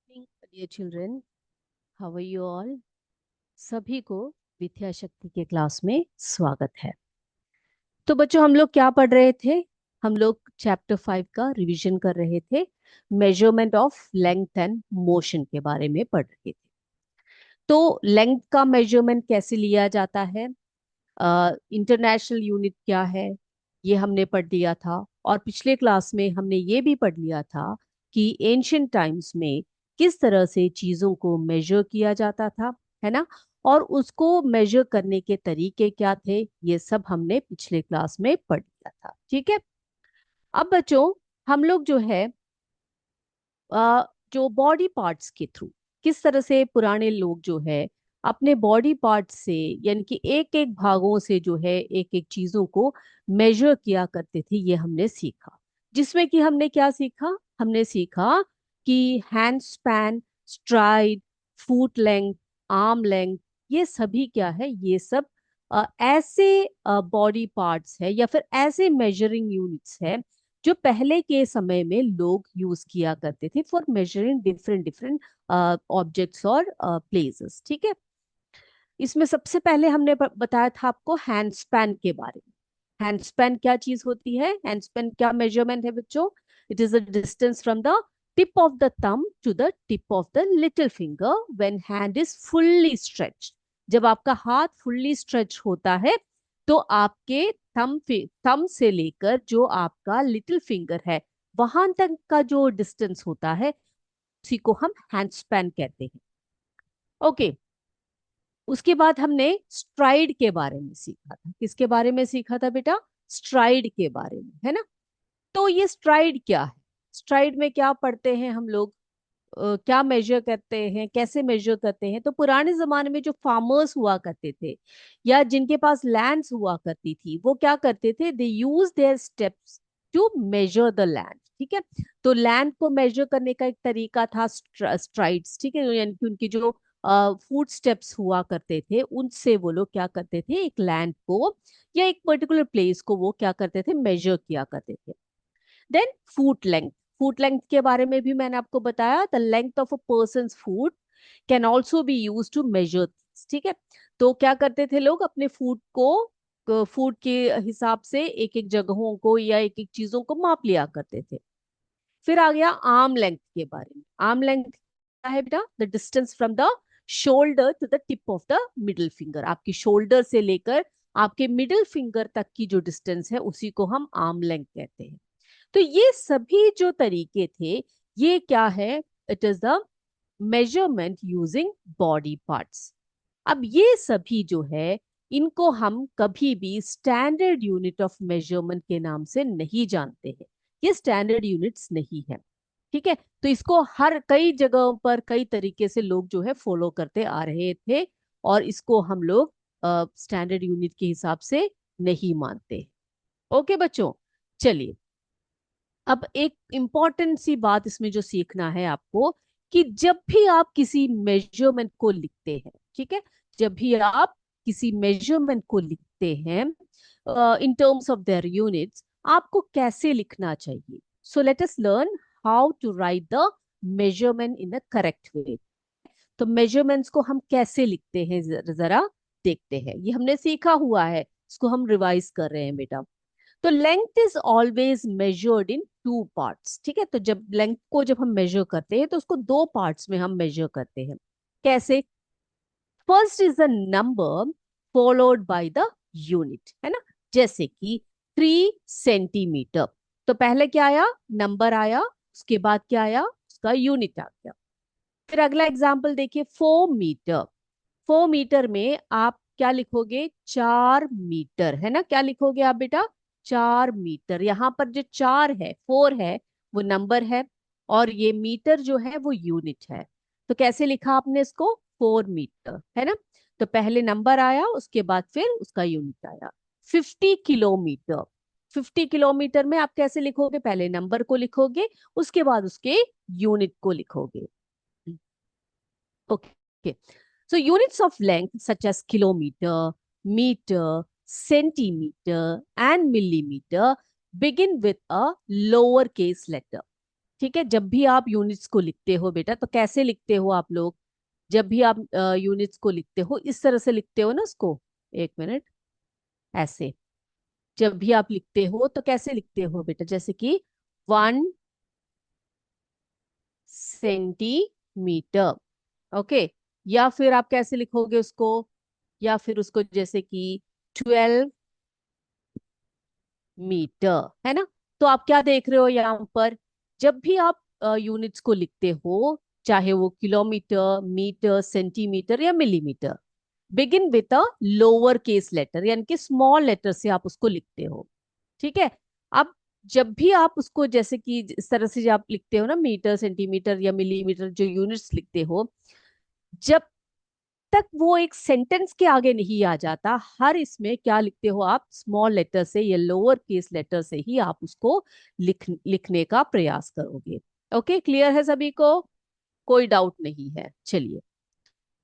Morning dear children, how are you all. सभी को विद्या शक्ति के क्लास में स्वागत है। तो बच्चों, हम लोग क्या पढ़ रहे थे? हम लोग चैप्टर 5 का रिवीजन कर रहे थे। Measurement of length and motion के बारे में पढ़ रहे थे। तो लेंथ का मेजरमेंट कैसे लिया जाता है, इंटरनेशनल यूनिट क्या है, ये हमने पढ़ लिया था। और पिछले क्लास में हमने ये भी पढ़ लिया था कि एंशियंट टाइम्स में किस तरह से चीजों को मेजर किया जाता था, है ना। और उसको मेजर करने के तरीके क्या थे, ये सब हमने पिछले क्लास में पढ़ लिया था। ठीक है। अब बच्चों, हम लोग जो है जो बॉडी पार्ट्स के थ्रू किस तरह से पुराने लोग जो है अपने बॉडी पार्ट से, यानी कि एक एक भागों से जो है एक एक चीजों को मेजर किया करते थे, ये हमने सीखा। जिसमें कि हमने क्या सीखा? हमने सीखा कि hand span, STRIDE, foot length, arm length, ये सभी क्या है, ये सब ऐसे बॉडी पार्ट्स है या फिर ऐसे मेजरिंग यूनिट्स है जो पहले के समय में लोग यूज किया करते थे for measuring different different objects और प्लेसेस। ठीक है। इसमें सबसे पहले हमने बताया था आपको हैंड स्पैन के बारे में। हैंड स्पैन क्या चीज होती है? हैंड स्पैन क्या मेजरमेंट है बच्चों? It is the distance from the tip of the thumb to the tip of the little finger when hand is fully stretched. जब आपका हाथ फुल्ली स्ट्रेच होता है तो आपके थंब से लेकर जो आपका लिटिल फिंगर है वहां तक का जो डिस्टेंस होता है उसी को हम हैंड स्पैन कहते हैं। ओके। उसके बाद हमने स्ट्राइड के बारे में सीखा था। किसके बारे में सीखा था बेटा? स्ट्राइड के बारे में, है ना। तो ये स्ट्राइड क्या है? स्ट्राइड में क्या पढ़ते हैं हम लोग? क्या मेजर करते हैं, कैसे मेजर करते हैं? तो पुराने जमाने में जो फार्मर्स हुआ करते थे या जिनके पास लैंड्स हुआ करती थी, वो क्या करते थे? They use their steps to measure the land. ठीक है। तो लैंड को मेजर करने का एक तरीका था स्ट्राइड्स। ठीक है। यानी कि उनकी जो फुट स्टेप्स हुआ करते थे उनसे वो लोग क्या करते थे, एक लैंड को या एक पर्टिकुलर प्लेस को वो क्या करते थे, मेजर किया करते थे। Then foot length. Foot length के बारे में भी मैंने आपको बताया, the length of a person foot can also be use to measure. ठीक है। तो क्या करते थे लोग? अपने फुट को फुट के हिसाब से एक एक जगहों को या एक एक चीजों को माप लिया करते थे। फिर आ गया आर्म लेंथ के बारे में। आर्म लेंथ क्या है बेटा? The distance from the shoulder to the tip of the middle finger. आपकी शोल्डर से लेकर आपके मिडिल फिंगर तक की जो डिस्टेंस है उसी को हम आर्म लेंथ कहते हैं। तो ये सभी जो तरीके थे, ये क्या है? It is the measurement using body parts. अब ये सभी जो है इनको हम कभी भी स्टैंडर्ड यूनिट ऑफ मेजरमेंट के नाम से नहीं जानते हैं। ये स्टैंडर्ड यूनिट्स नहीं है। ठीक है। तो इसको हर कई जगहों पर कई तरीके से लोग जो है फॉलो करते आ रहे थे और इसको हम लोग स्टैंडर्ड यूनिट के हिसाब से नहीं मानते। ओके बच्चों, चलिए। अब एक इंपॉर्टेंट सी बात इसमें जो सीखना है आपको, कि जब भी आप किसी मेजरमेंट को लिखते हैं, ठीक है, जब भी आप किसी मेजरमेंट को लिखते हैं in terms of their units, आपको कैसे लिखना चाहिए? So let us learn how to write the measurement in a correct way. तो मेजरमेंट्स को हम कैसे लिखते हैं, जरा देखते हैं। ये हमने सीखा हुआ है, इसको हम रिवाइज कर रहे हैं बेटा। तो length is always measured in two parts. ठीक है। तो जब लेंथ को जब हम मेजर करते हैं तो उसको दो पार्ट्स में हम मेजर करते हैं। कैसे? First is the number followed by the unit, है ना। जैसे कि 3 सेंटीमीटर, तो पहले क्या आया? नंबर आया, उसके बाद क्या आया? उसका यूनिट आ गया। फिर अगला एग्जाम्पल देखिए, 4 मीटर। 4 मीटर में आप क्या लिखोगे? 4 मीटर, है ना। क्या लिखोगे आप बेटा? 4 मीटर। यहाँ पर जो चार है, 4 है, वो नंबर है और ये मीटर जो है वो यूनिट है। तो कैसे लिखा आपने इसको? 4 मीटर, है ना। तो पहले नंबर आया, उसके बाद फिर उसका यूनिट आया। 50 किलोमीटर। 50 किलोमीटर में आप कैसे लिखोगे? पहले नंबर को लिखोगे, उसके बाद उसके यूनिट को लिखोगे। Okay. So units of length such as kilometer, meter, centimeter, and millimeter begin with a lowercase letter. ठीक है, जब भी आप यूनिट्स को लिखते हो बेटा तो कैसे लिखते हो आप लोग? जब भी आप यूनिट्स को लिखते हो इस तरह से लिखते हो ना उसको, एक मिनट, ऐसे। जब भी आप लिखते हो तो कैसे लिखते हो बेटा? जैसे कि 1 सेंटीमीटर, ओके। या फिर आप कैसे लिखोगे उसको? या फिर उसको जैसे कि 12 मीटर, है ना? तो आप क्या देख रहे हो यहाँ पर? जब भी आप यूनिट्स को लिखते हो, चाहे वो किलोमीटर, मीटर, सेंटीमीटर या millimetre, begin with a lower case letter, यानी कि स्मॉल लेटर से आप उसको लिखते हो। ठीक है। अब जब भी आप उसको जैसे कि इस तरह से जब आप लिखते हो ना, मीटर, सेंटीमीटर या मिलीमीटर, जो यूनिट्स लिखते हो, जब तक वो एक सेंटेंस के आगे नहीं आ जाता, हर इसमें क्या लिखते हो आप? स्मॉल लेटर से या लोअर केस लेटर से ही आप उसको लिखने का प्रयास करोगे। ओके, क्लियर है सभी को? कोई डाउट नहीं है, चलिए।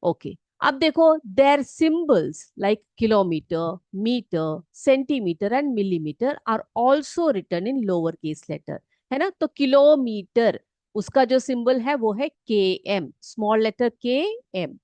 ओके, अब देखो, their symbols like kilometre, metre, centimetre and millimetre are also return in lower case letter, है ना? तो किलोमीटर, उसका जो सिंबल है वो है k m, small letter k m.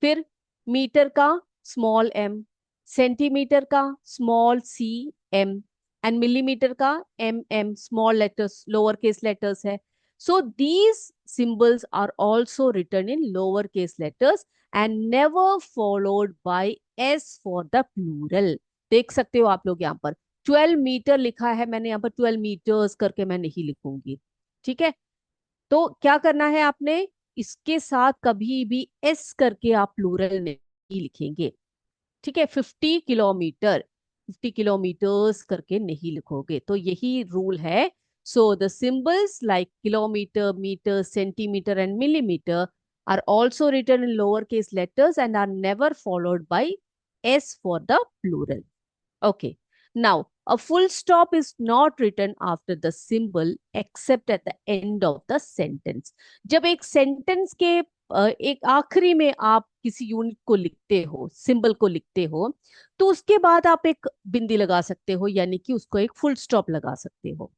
फिर मीटर का स्मॉल एम, सेंटीमीटर का small c m, and millimetre का m m, small letters, lower case letters है। So these symbols are also return in lower case letters and never followed by s for the plural. देख सकते हो आप लोग यहाँ पर 12 मीटर लिखा है मैंने, यहाँ पर 12 मीटर्स करके मैं नहीं लिखूंगी। ठीक है, तो क्या करना है आपने? इसके साथ कभी भी एस करके आप प्लूरल नहीं लिखेंगे। ठीक है, 50 किलोमीटर, 50 किलोमीटर्स करके नहीं लिखोगे, तो यही रूल है। So the symbols like kilometre, metre, centimetre and millimetre are also written in lower case letters and are never followed by S for the plural. Okay. Now, a full stop is not written after the symbol except at the end of the sentence. जब एक sentence के एक आखिरी में आप किसी unit को लिखते हो, सिंबल को लिखते हो, तो उसके बाद आप एक बिंदी लगा सकते हो, यानी कि उसको एक फुल स्टॉप लगा सकते हो।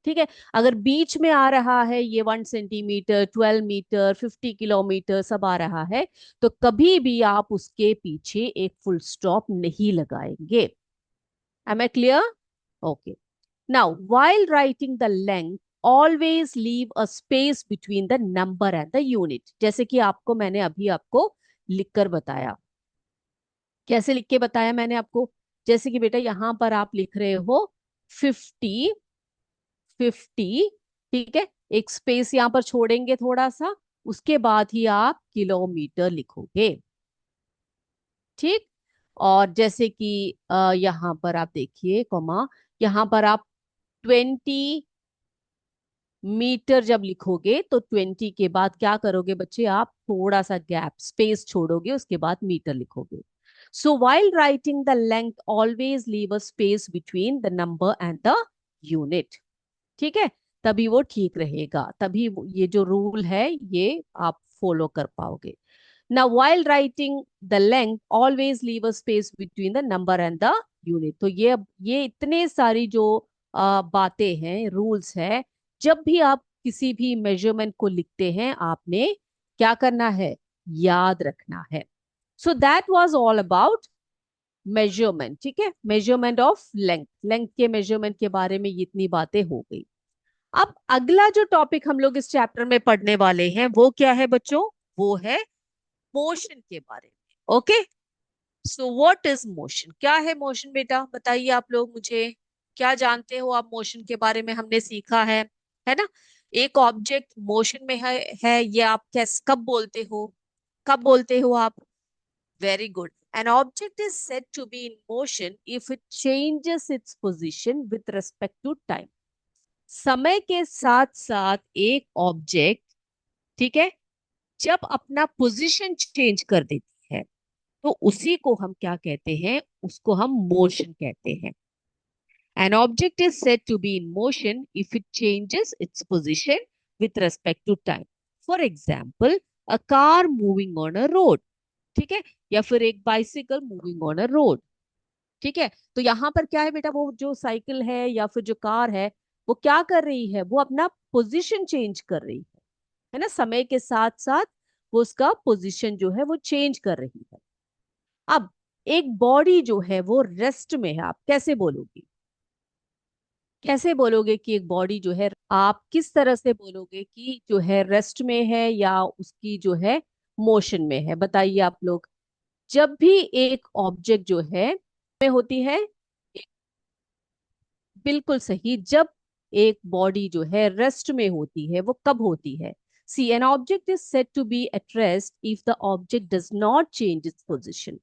ठीक है। अगर बीच में आ रहा है ये 1 सेंटीमीटर, 12 मीटर, 50 किलोमीटर सब आ रहा है, तो कभी भी आप उसके पीछे एक फुल स्टॉप नहीं लगाएंगे। Am I clear? Okay. Now, while writing the length, always leave a space between the number and the unit. जैसे कि आपको मैंने अभी आपको लिखकर बताया। कैसे लिख के बताया मैंने आपको? जैसे कि बेटा यहां पर आप लिख रहे हो 50, 50, ठीक है, एक स्पेस यहां पर छोड़ेंगे थोड़ा सा, उसके बाद ही आप किलोमीटर लिखोगे। ठीक। और जैसे कि यहाँ पर आप देखिए कॉमा, यहाँ पर आप 20 मीटर जब लिखोगे तो 20 के बाद क्या करोगे बच्चे? आप थोड़ा सा गैप, स्पेस छोड़ोगे, उसके बाद मीटर लिखोगे। So while writing the length always leave a space between the number and the unit. ठीक है, तभी वो ठीक रहेगा, तभी ये जो रूल है ये आप फॉलो कर पाओगे। Now, while writing the length, always leave a space between the number and the unit. तो ये इतने सारी जो बातें हैं, रूल्स है, जब भी आप किसी भी मेजरमेंट को लिखते हैं आपने क्या करना है? याद रखना है। So that was all about measurement. ठीक है, मेजरमेंट ऑफ लेंथ, लेंथ के मेजरमेंट के बारे में ये इतनी बातें हो गई। अब अगला जो टॉपिक हम लोग इस चैप्टर में पढ़ने वाले हैं वो क्या है बच्चों? वो है मोशन के बारे में। Okay, so what is motion? क्या है मोशन बेटा? बताइए आप लोग मुझे, क्या जानते हो आप मोशन के बारे में? हमने सीखा है ना? एक ऑब्जेक्ट मोशन में है ये आप कैस कब बोलते हो? कब बोलते हो आप? Very good. An object is said to be in motion if it changes its position with respect to time. समय के साथ साथ एक ऑब्जेक्ट, ठीक है, जब अपना पोजीशन चेंज कर देती है तो उसी को हम क्या कहते हैं? उसको हम मोशन कहते हैं। An object is said to be in motion if it changes its position with respect to time. For example, a car moving on a road, ठीक है, या फिर एक bicycle moving on a road. ठीक है, तो यहाँ पर क्या है बेटा? वो जो साइकिल है या फिर जो कार है वो क्या कर रही है, वो अपना पोजीशन चेंज कर रही है ना, समय के साथ साथ वो उसका पोजीशन जो है वो चेंज कर रही है। अब एक बॉडी जो है वो रेस्ट में है, आप कैसे बोलोगे, कैसे बोलोगे कि एक बॉडी जो है, आप किस तरह से बोलोगे कि जो है रेस्ट में है या उसकी जो है मोशन में है, बताइए आप लोग। जब भी एक ऑब्जेक्ट जो है में होती है, बिल्कुल सही, जब एक बॉडी जो है रेस्ट में होती है वो कब होती है? See an object is said to be at rest if the object does not change its position.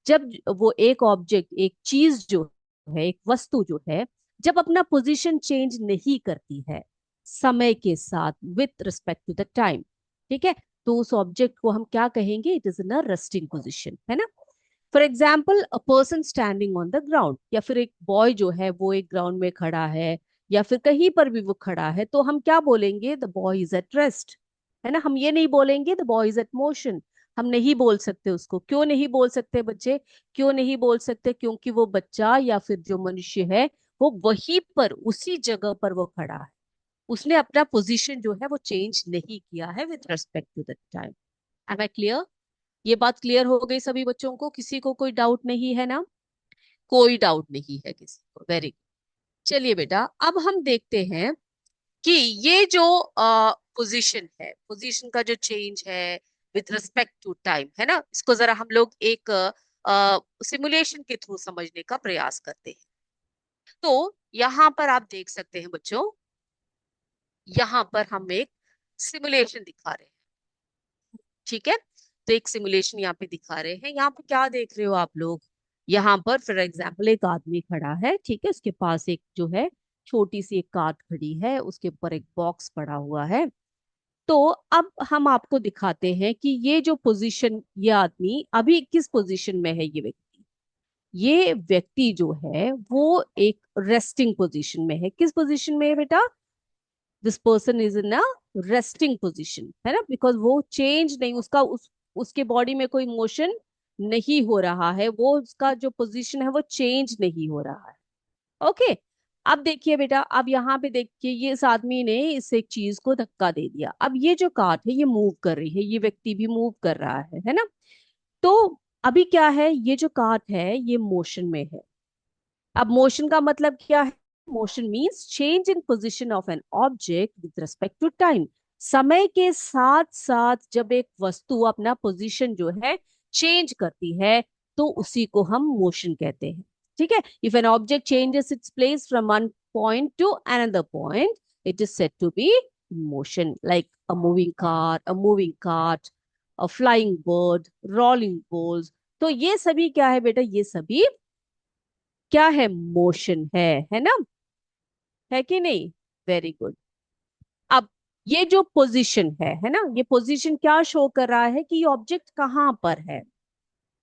जब वो एक ऑब्जेक्ट, एक चीज जो है, एक वस्तु जो है, जब अपना पोजीशन चेंज नहीं करती है समय के साथ, with respect to the time, ठीक है, तो उस ऑब्जेक्ट को हम क्या कहेंगे? It is in a resting position, है ना। For example a person standing on the ground, या फिर एक बॉय जो है वो एक ग्राउंड में खड़ा है, या फिर कहीं पर भी वो खड़ा है, तो हम क्या बोलेंगे? The boy is at rest, है ना। हम ये नहीं बोलेंगे the boy is at motion, हम नहीं बोल सकते उसको। क्यों नहीं बोल सकते बच्चे? क्यों नहीं बोल सकते? क्योंकि वो बच्चा या फिर जो मनुष्य है वो वहीं पर, उसी जगह पर वो खड़ा है, उसने अपना पोजीशन जो है वो चेंज नहीं किया है with respect to the time. Am I clear? ये बात क्लियर हो गई सभी बच्चों को? किसी को कोई डाउट नहीं है ना? कोई डाउट नहीं है किसी को, वेरी गुड। चलिए बेटा, अब हम देखते हैं कि ये जो पोजीशन है, पोजीशन का जो चेंज है विथ रिस्पेक्ट टू टाइम, है ना, इसको जरा हम लोग एक सिमुलेशन के थ्रू समझने का प्रयास करते हैं। तो यहाँ पर आप देख सकते हैं बच्चों, यहाँ पर हम एक सिमुलेशन दिखा रहे हैं, ठीक है। तो एक सिमुलेशन यहाँ पे दिखा रहे हैं। यहाँ पे क्या देख रहे हो आप लोग? यहाँ पर फॉर एग्जाम्पल एक आदमी खड़ा है, ठीक है, उसके पास एक जो है छोटी सी एक कार्ट खड़ी है, उसके ऊपर एक बॉक्स पड़ा हुआ है। तो अब हम आपको दिखाते हैं कि ये जो पोजीशन, ये आदमी अभी किस पोजीशन में है। ये व्यक्ति जो है वो एक रेस्टिंग पोजीशन में है। किस पोजीशन में है बेटा? This person is in a resting position, है ना, बिकॉज वो चेंज नहीं, उसके बॉडी में कोई मोशन नहीं हो रहा है, वो उसका जो पोजीशन है वो चेंज नहीं हो रहा है। ओके। अब देखिए बेटा, अब यहाँ पे देखिए, ये इस आदमी ने इस एक चीज को धक्का दे दिया। अब ये जो कार्ट है ये मूव कर रही है, ये व्यक्ति भी मूव कर रहा है ना। तो अभी क्या है, ये जो कार्ट है ये मोशन में है। अब मोशन का मतलब क्या है? Motion means change in position of an object with respect to time. समय के साथ साथ जब एक वस्तु अपना पोजीशन जो है चेंज करती है, तो उसी को हम मोशन कहते हैं, ठीक है। If an object changes its place from one point to another point, it is said to be motion, like a moving car, a moving cart, a flying bird, rolling balls. तो ये सभी क्या है बेटा? ये सभी क्या है? मोशन है ना, है कि नहीं? Very good. अब ये जो पोजीशन है ना, ये पोजीशन क्या शो कर रहा है कि ये ऑब्जेक्ट कहाँ पर है,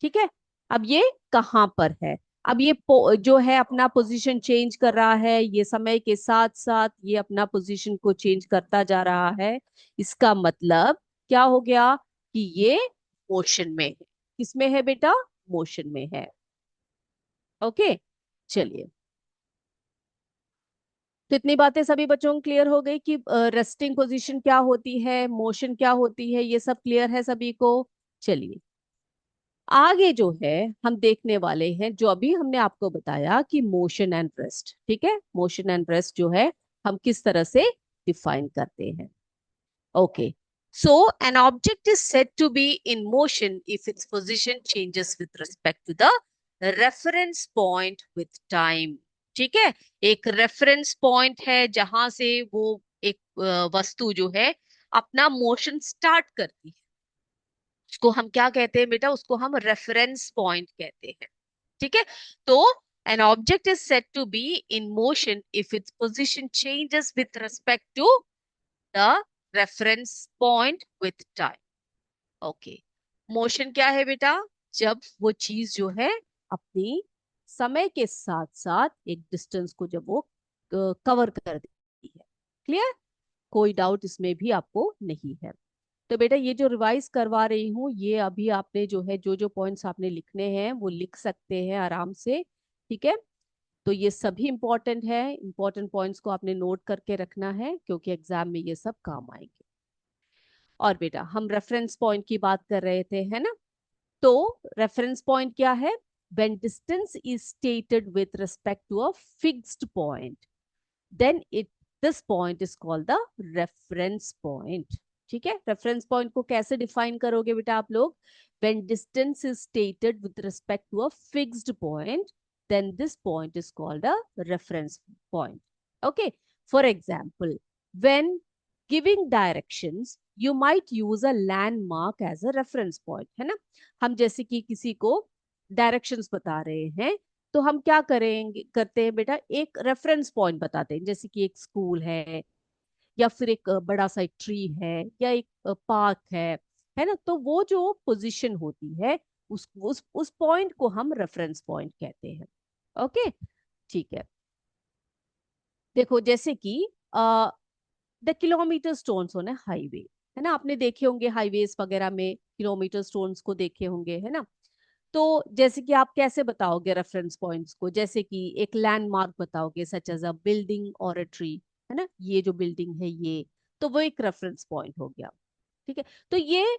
ठीक है। अब ये कहाँ पर है? अब ये जो है अपना पोजीशन चेंज कर रहा है, ये समय के साथ साथ ये अपना पोजीशन को चेंज करता जा रहा है। इसका मतलब क्या हो गया? कि ये मोशन में है। किसमें है बेटा? मोशन में है। ओके, चलिए। तो इतनी बातें सभी बच्चों को क्लियर हो गई कि रेस्टिंग पोजीशन क्या होती है, मोशन क्या होती है, ये सब क्लियर है सभी को? चलिए, आगे जो है हम देखने वाले हैं, जो अभी हमने आपको बताया कि मोशन एंड रेस्ट, ठीक है, मोशन एंड रेस्ट जो है हम किस तरह से डिफाइन करते हैं। Okay, so an object is said to be in motion if its position changes with respect to the reference point with time, ठीक है। एक रेफरेंस पॉइंट है जहां से वो एक वस्तु जो है अपना मोशन स्टार्ट करती है, उसको हम क्या कहते हैं बेटा? उसको हम रेफरेंस पॉइंट कहते हैं, ठीक है। तो an object is said to be in motion if its position changes with respect to the reference point with time. Okay, motion क्या है बेटा? जब वो चीज जो है अपनी समय के साथ साथ एक डिस्टेंस को जब वो कवर कर देती है। क्लियर? कोई डाउट इसमें भी आपको नहीं है? तो बेटा ये जो रिवाइज करवा रही हूँ, ये अभी आपने जो है जो जो पॉइंट्स आपने लिखने हैं वो लिख सकते हैं आराम से, ठीक है। तो ये सभी इंपॉर्टेंट है, इंपॉर्टेंट पॉइंट्स को आपने नोट करके रखना है क्योंकि एग्जाम में ये सब काम आएंगे। और बेटा हम रेफरेंस पॉइंट की बात कर रहे थे, है ना? तो रेफरेंस पॉइंट क्या है? When distance is stated with respect to a fixed point, then it this point is called the reference point. ठीक है, रेफरेंस पॉइंट को कैसे डिफाइन करोगे बेटा आप लोग? When distance is stated with respect to a fixed point, then this point is called a reference point. Okay, for example, when giving directions you might use a landmark as a reference point, है ना? हम जैसे कि किसी को directions बता रहे हैं तो हम क्या करेंगे, करते हैं बेटा, एक रेफरेंस पॉइंट बताते हैं, जैसे कि एक स्कूल है या फिर एक बड़ा सा एक ट्री है या एक पार्क है ना? तो वो जो पोजीशन होती है उस पॉइंट को हम रेफरेंस पॉइंट कहते हैं। ओके, ठीक है। देखो जैसे कि the kilometre stones on highway, है ना? आपने देखे होंगे हाईवेज वगैरह में किलोमीटर स्टोन्स को देखे होंगे, है ना? तो जैसे कि आप कैसे बताओगे रेफरेंस पॉइंट्स को? जैसे कि एक लैंडमार्क बताओगे सच एज अ बिल्डिंग और अ ट्री, है ना? ये जो बिल्डिंग है ये, तो वो एक रेफरेंस पॉइंट हो गया। ठीक है, तो ये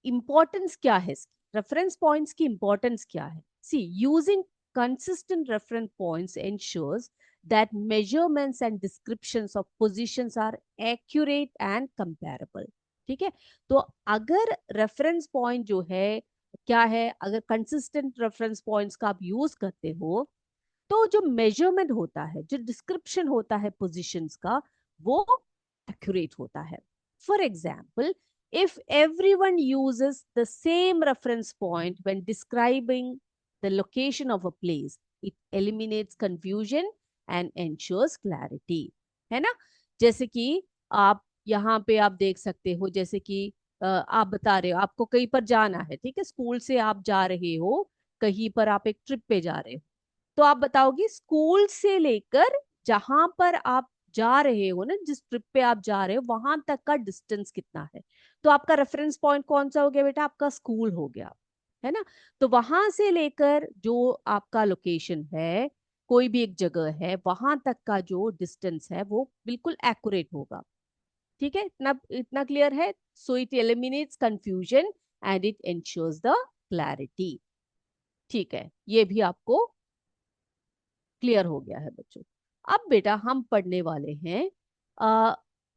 इंपॉर्टेंस क्या है इसकी? रेफरेंस पॉइंट्स की इंपॉर्टेंस क्या है? सी, using consistent reference points ensures that measurements and descriptions of positions are accurate and comparable। ठीक है, तो अगर रेफरेंस पॉइंट जो है क्या है, अगर कंसिस्टेंट रेफरेंस पॉइंट्स का आप यूज करते हो तो जो मेजरमेंट होता है, जो डिस्क्रिप्शन होता है पोजीशंस का, वो एक्यूरेट होता है। For example, if everyone uses the same reference point when describing the location of a place, it eliminates confusion and ensures clarity। है ना? जैसे कि आप यहाँ पे आप देख सकते हो, जैसे कि आप बता रहे हो आपको कहीं पर जाना है, ठीक है, स्कूल से आप जा रहे हो कहीं पर, आप एक ट्रिप पे जा रहे हो, तो आप बताओगे स्कूल से लेकर जहां पर आप जा रहे हो ना, जिस ट्रिप पे आप जा रहे हो वहां तक का डिस्टेंस कितना है। तो आपका रेफरेंस पॉइंट कौन सा हो गया बेटा? आपका स्कूल हो गया, है ना? तो वहां से लेकर जो आपका लोकेशन है, कोई भी एक जगह है, वहां तक का जो डिस्टेंस है वो बिल्कुल एक्यूरेट होगा। ठीक है, इतना इतना क्लियर है? So it eliminates confusion and it ensures the clarity. ठीक है, ये भी आपको क्लियर हो गया है बच्चों। अब बेटा हम पढ़ने वाले हैं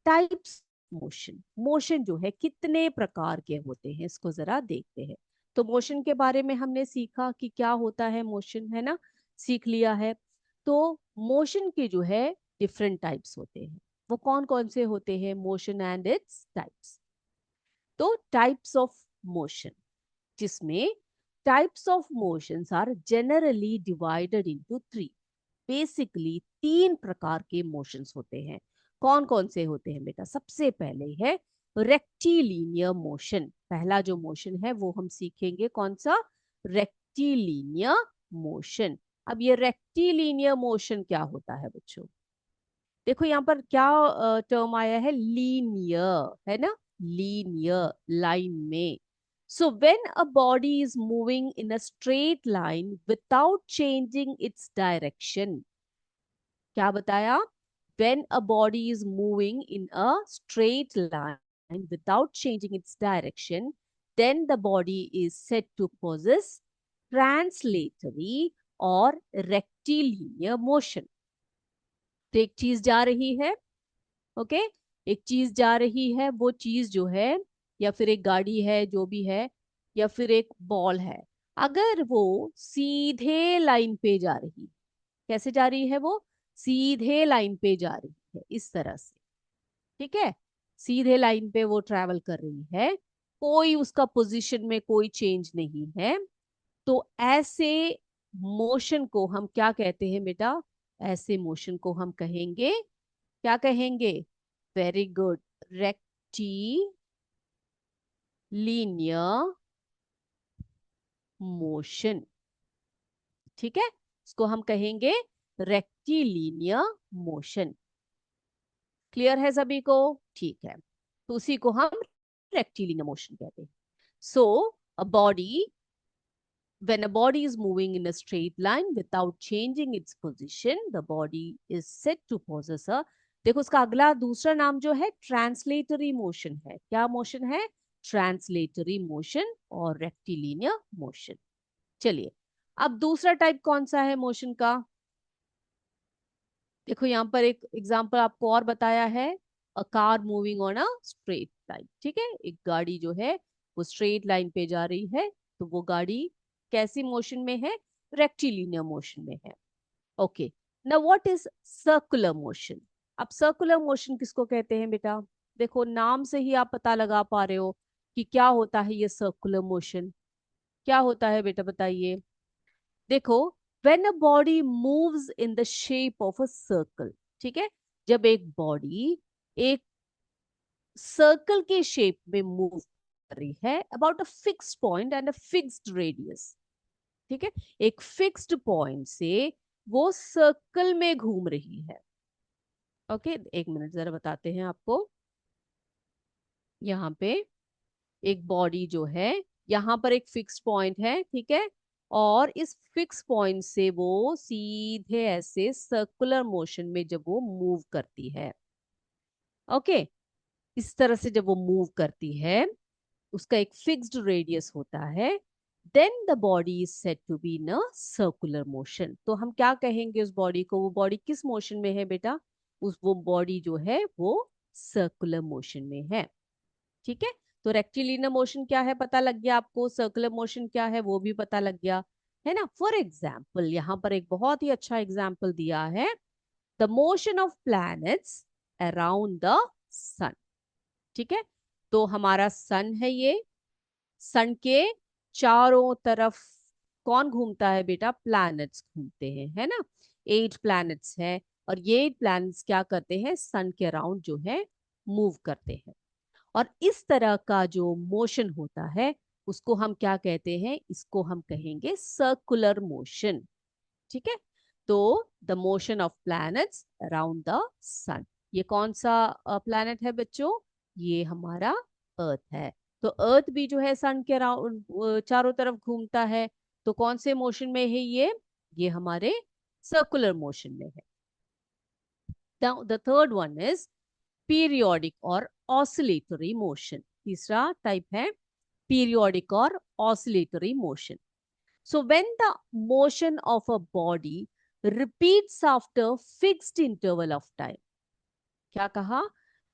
टाइप्स मोशन। मोशन जो है कितने प्रकार के होते हैं इसको जरा देखते हैं। तो मोशन के बारे में हमने सीखा कि क्या होता है मोशन, है ना? सीख लिया है। तो मोशन के जो है डिफरेंट टाइप्स होते हैं। वो कौन कौन से होते हैं? Motion and its types. तो टाइप्स ऑफ मोशन, जिसमें types of motions are generally divided into three. Basically तीन प्रकार के मोशंस होते हैं। कौन कौन से होते हैं बेटा? सबसे पहले है रेक्टिलिनियर मोशन। पहला जो मोशन है वो हम सीखेंगे कौन सा? Rectilinear motion. अब ये रेक्टिलिनियर मोशन क्या होता है बच्चों? देखो यहाँ पर क्या टर्म आया है? लीनियर, है ना? लीनियर, लाइन में। So when a body is moving in a straight line without changing its direction, क्या बताया? When a body is moving in a straight line without changing its direction, then the body is said to possess translatory or rectilinear motion। तो एक चीज जा रही है, okay, एक चीज जा रही है, वो चीज जो है, या फिर एक गाड़ी है जो भी है, या फिर एक बॉल है, अगर वो सीधे लाइन पे जा रही, कैसे जा रही है वो? सीधे लाइन पे जा रही है, इस तरह से। ठीक है, सीधे लाइन पे वो ट्रैवल कर रही है, कोई उसका पोजीशन में कोई चेंज नहीं है, तो ऐसे मोशन को हम क्या कहते हैं बेटा? ऐसे मोशन को हम कहेंगे, क्या कहेंगे? Very good, recti linear motion. ठीक है, इसको हम कहेंगे रेक्टिलिनियर मोशन। क्लियर है सभी को? ठीक है, तो उसी को हम रेक्टिलिनियर मोशन कहते हैं। So a body When a body is moving in a straight line without changing its position, the body is said to possess a, देखो उसका अगला दूसरा नाम जो है ट्रांसलेटरी मोशन है. क्या मोशन है? ट्रांसलेटरी मोशन और रेक्टिलिनियर मोशन. चलिए, अब दूसरा टाइप कौन सा है मोशन का? देखो यहाँ पर एक एग्जांपल आपको और बताया है, a car moving on a straight line. ठीक है, एक गाड़ी जो है वो स्ट्रेट लाइन पे जा रही है, तो वो गाड़ी कैसी मोशन में है? रेक्टिलिनियर मोशन में है. Okay, now what is circular motion? अब सर्कुलर मोशन किसको कहते हैं बेटा? देखो नाम से ही आप पता लगा पा रहे हो कि क्या होता है ये सर्कुलर मोशन. क्या होता है बेटा बताइए. देखो, when a body moves in the shape of a circle, ठीक है, जब एक बॉडी एक सर्कल के शेप में मूव कर रही है about a fixed point and a fixed radius, ठीक है, एक फिक्स्ड पॉइंट से वो सर्कल में घूम रही है. ओके, एक मिनट जरा बताते हैं आपको. यहाँ पे एक बॉडी जो है, यहाँ पर एक फिक्स पॉइंट है, ठीक है, और इस फिक्स पॉइंट से वो सीधे ऐसे सर्कुलर मोशन में जब वो मूव करती है, ओके, इस तरह से जब वो मूव करती है, उसका एक फिक्स्ड रेडियस होता है, then the body is said to be in a circular motion. तो हम क्या कहेंगे उस बॉडी को? वो बॉडी किस मोशन में है बेटा? उस वो बॉडी जो है वो सर्कुलर मोशन में है. ठीक है, तो रेक्टिलिनियर मोशन क्या है पता लग गया आपको, सर्कुलर मोशन क्या है वो भी पता लग गया है ना. फॉर एग्जाम्पल, यहाँ पर एक बहुत ही अच्छा एग्जाम्पल दिया है, the motion of planets around the sun. ठीक है, तो हमारा सन है ये, सन के चारों तरफ कौन घूमता है बेटा? प्लैनेट्स घूमते हैं, है ना. 8 प्लैनेट्स हैं, और ये 8 प्लैनेट्स क्या करते हैं? सन के अराउंड जो है मूव करते हैं. और इस तरह का जो मोशन होता है उसको हम क्या कहते हैं? इसको हम कहेंगे सर्कुलर मोशन. ठीक है, तो the motion of planets around the sun. ये कौन सा प्लैनेट है बच्चों? ये हमारा अर्थ है. तो अर्थ भी जो है सन के अराउंड चारों तरफ घूमता है. तो कौन से मोशन में है ये हमारे सर्कुलर मोशन में है. The third one is periodic और ऑसिलेटरी मोशन. तीसरा टाइप है पीरियोडिक और oscillatory motion. So when the motion of a body repeats after fixed interval of time. क्या कहा?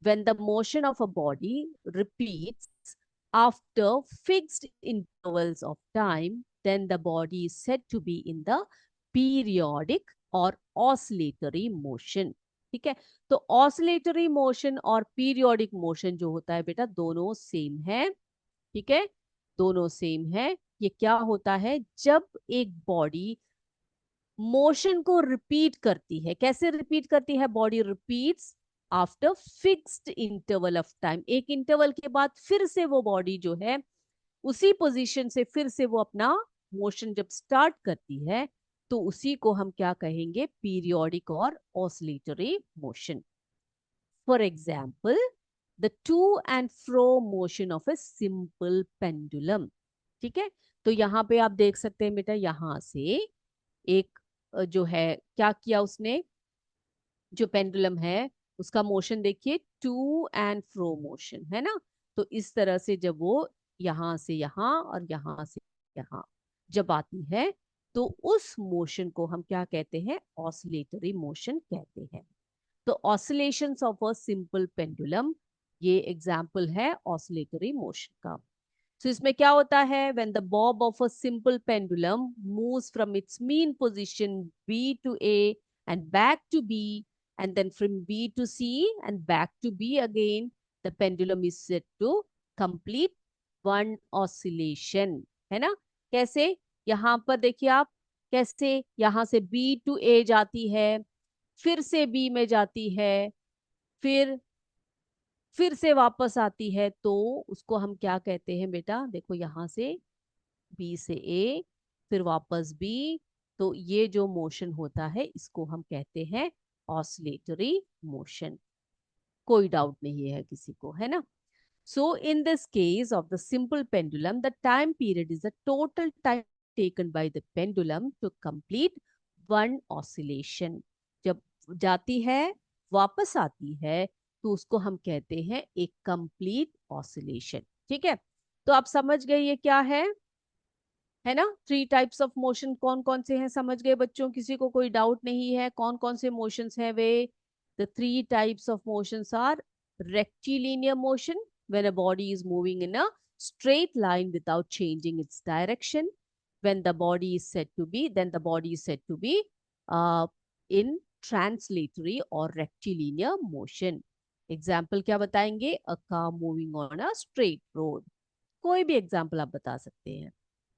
When the motion of a body repeats after fixed intervals of time, then the body is said to be in the periodic और oscillatory motion. ठीक है, तो oscillatory motion और periodic motion जो होता है बेटा, दोनों सेम है. ठीक है, दोनों सेम है. ये क्या होता है? जब एक बॉडी मोशन को रिपीट करती है. कैसे रिपीट करती है? Body repeats after fixed interval of time. एक इंटरवल के बाद फिर से वो बॉडी जो है उसी पोजीशन से फिर से वो अपना मोशन जब स्टार्ट करती है, तो उसी को हम क्या कहेंगे? पीरियोडिक और oscillatory motion. For example, the two and fro motion of a simple pendulum. ठीक है, तो यहाँ पे आप देख सकते हैं बेटा, यहाँ से एक जो है क्या किया उसने, जो पेंडुलम है उसका मोशन देखिए, टू एंड फ्रो मोशन है ना. तो इस तरह से जब वो यहाँ से यहाँ और यहाँ से यहाँ जब आती है, तो उस मोशन को हम क्या कहते हैं? ऑसिलेटरी मोशन कहते हैं. तो oscillations of a simple pendulum, ये एग्जाम्पल है ऑसिलेटरी मोशन का. तो इसमें क्या होता है? When the bob of a simple pendulum moves from its mean position B to A and back to B, and then from B to C and back to B again, the pendulum is said to complete one oscillation. है ना. कैसे? यहाँ पर देखिए आप, कैसे यहाँ से B to A जाती है, फिर से B में जाती है, फिर से वापस आती है, तो उसको हम क्या कहते हैं बेटा? देखो यहाँ से बी से ए, फिर वापस बी, तो ये जो मोशन होता है इसको हम कहते हैं ऑसिलेटरी मोशन. कोई डाउट नहीं है किसी को, है ना. So in this case of the simple pendulum, the time period is the total time taken by the pendulum to complete one oscillation. जब जाती है वापस आती है तो उसको हम कहते हैं एक कंप्लीट ऑसिलेशन. ठीक है, तो आप समझ गए ये क्या है ना. थ्री टाइप्स ऑफ मोशन कौन कौन से हैं समझ गए बच्चों, किसी को कोई डाउट नहीं है कौन कौन से मोशंस हैं वे. The three types of motions are rectilinear motion when a body is moving in a straight line without changing its direction. When the body is said to be, then the body is said to be uh, in translatory or rectilinear motion. Example क्या बताएंगे, a car moving on a straight road, कोई भी example आप बता सकते हैं.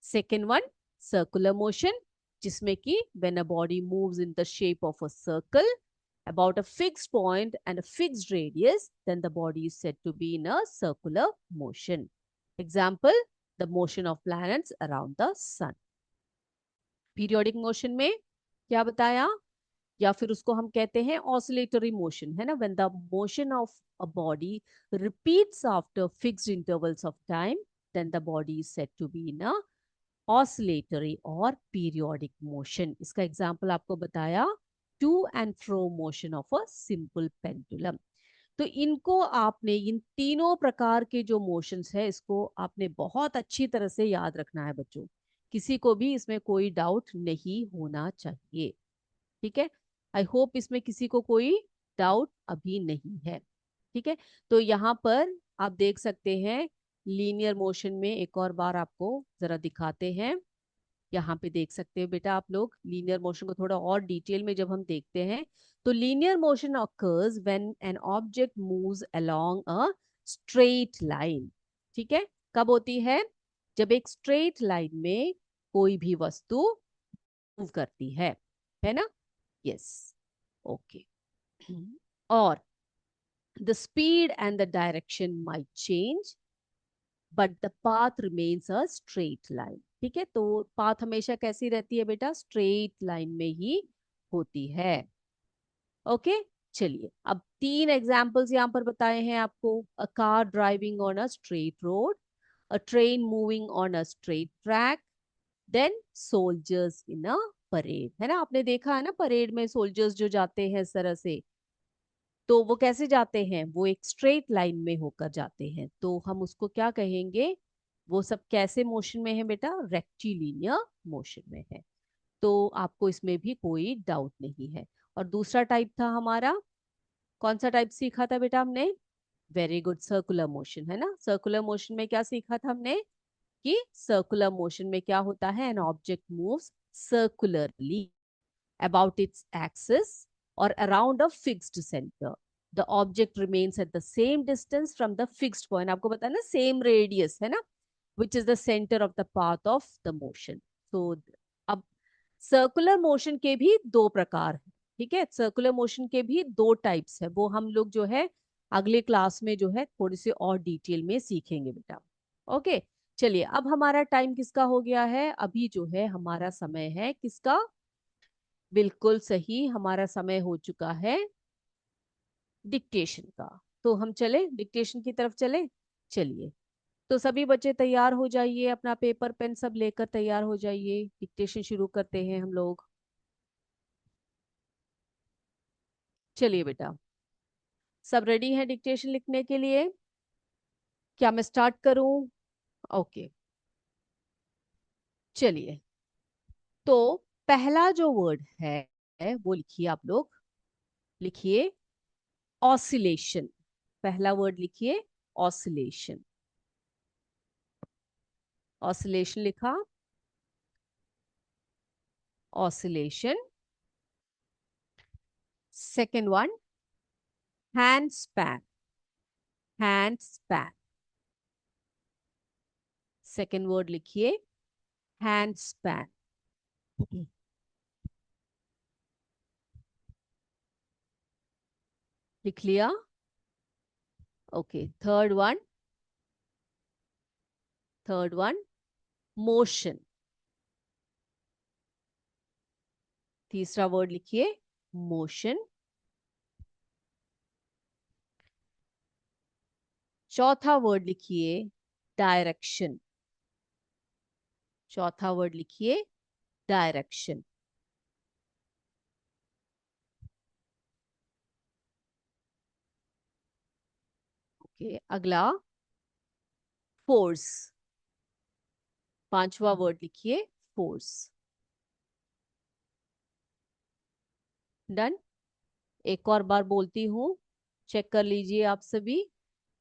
Second one circular motion, जिसमें कि when a body moves in the shape of a circle about a fixed point and a fixed radius, then the body is said to be in a circular motion. Example, the motion of planets around the sun. Periodic motion में क्या बताया, या फिर उसको हम कहते हैं oscillatory motion, है ना. When the motion of a body repeats after fixed intervals of time, then the body is said to be in a oscillatory or periodic motion. इसका एग्जाम्पल आपको बताया to and fro motion of a simple pendulum. तो इनको आपने, इन तीनों प्रकार के जो मोशंस है इसको आपने बहुत अच्छी तरह से याद रखना है बच्चों, किसी को भी इसमें कोई डाउट नहीं होना चाहिए. ठीक है, आई होप इसमें किसी को कोई डाउट अभी नहीं है. ठीक है, तो यहाँ पर आप देख सकते हैं लीनियर मोशन में एक और बार आपको जरा दिखाते हैं. यहाँ पे देख सकते हो बेटा आप लोग लीनियर मोशन को थोड़ा और डिटेल में जब हम देखते हैं तो linear motion occurs when an object moves along a straight line. ठीक है, कब होती है, जब एक स्ट्रेट लाइन में कोई भी वस्तु मूव करती है ना. Yes, okay. और the speed and the direction might change but the path remains a straight line. ठीक है, तो पाथ हमेशा कैसी रहती है बेटा, स्ट्रेट लाइन में ही होती है. ओके, चलिए अब तीन एग्जाम्पल्स यहाँ पर बताए हैं आपको. A car driving on a straight road, a train moving on a straight track, then soldiers in a parade. है ना, आपने देखा है ना परेड में सोल्जर्स जो जाते हैं इस तरह से, तो वो कैसे जाते हैं, वो एक स्ट्रेट लाइन में होकर जाते हैं, तो हम उसको क्या कहेंगे, वो सब कैसे मोशन में है बेटा, रेक्टिलिनियर मोशन में है. तो आपको इसमें भी कोई डाउट नहीं है. और दूसरा टाइप था हमारा, कौन सा टाइप सीखा था बेटा हमने, वेरी गुड, सर्कुलर मोशन. है ना, सर्कुलर मोशन में क्या सीखा था हमने, कि सर्कुलर मोशन में क्या होता है, an object moves circularly about its axis or around a fixed center. The object remains at the same distance from the fixed point. आपको पता है ना, same radius है ना, which is the center of the path of the motion. So अब circular motion के भी दो प्रकार हैं. ठीक है, सर्कुलर मोशन के भी दो टाइप्स है, वो हम लोग जो है अगले क्लास में जो है थोड़ी सी और डिटेल में सीखेंगे बेटा. ओके, चलिए अब हमारा टाइम किसका हो गया है, अभी जो है हमारा समय है किसका, बिल्कुल सही, हमारा समय हो चुका है डिक्टेशन का. तो हम चले डिक्टेशन की तरफ चले. चलिए, तो सभी बच्चे तैयार हो जाइए, अपना पेपर पेन सब लेकर तैयार हो जाइए, डिक्टेशन शुरू करते हैं हम लोग. चलिए बेटा, सब रेडी हैं डिक्टेशन लिखने के लिए, क्या मैं स्टार्ट करूं. ओके, चलिए. तो पहला जो वर्ड है वो लिखिए आप लोग, लिखिए ऑसिलेशन. पहला वर्ड लिखिए ऑसिलेशन. ऑसिलेशन लिखा, oscillation. Second one, hand span. Hand span. Second word लिखिए hand span. लिख लिया. Okay, third one, third one motion. तीसरा वर्ड लिखिए मोशन. चौथा वर्ड लिखिए डायरेक्शन. चौथा वर्ड लिखिए डायरेक्शन। ओके, अगला फोर्स। पांचवा वर्ड लिखिए फोर्स। डन। एक और बार बोलती हूँ, चेक कर लीजिए आप सभी।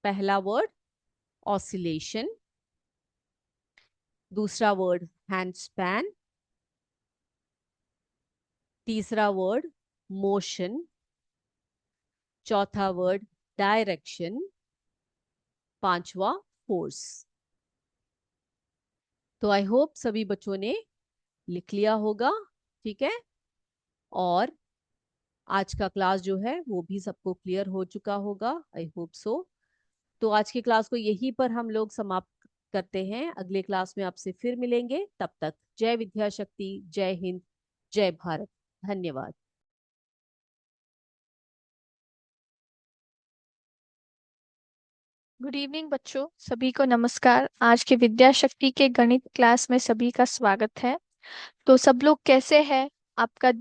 पहला वर्ड ऑसिलेशन, दूसरा वर्ड हैंड स्पैन, तीसरा वर्ड मोशन, चौथा वर्ड डायरेक्शन, पांचवा फोर्स। तो आई होप सभी बच्चों ने लिख लिया होगा। ठीक है, और आज का क्लास जो है वो भी सबको क्लियर हो चुका होगा, आई होप सो। तो आज की क्लास को यहीं पर हम लोग समाप्त करते हैं। अगले क्लास में आपसे फिर मिलेंगे। तब तक जय विद्याशक्ति, जय हिंद, जय भारत। धन्यवाद। गुड इवनिंग बच्चों, सभी को नमस्कार। आज के विद्या शक्ति के गणित क्लास में सभी का स्वागत है। तो सब लोग कैसे हैं? आपका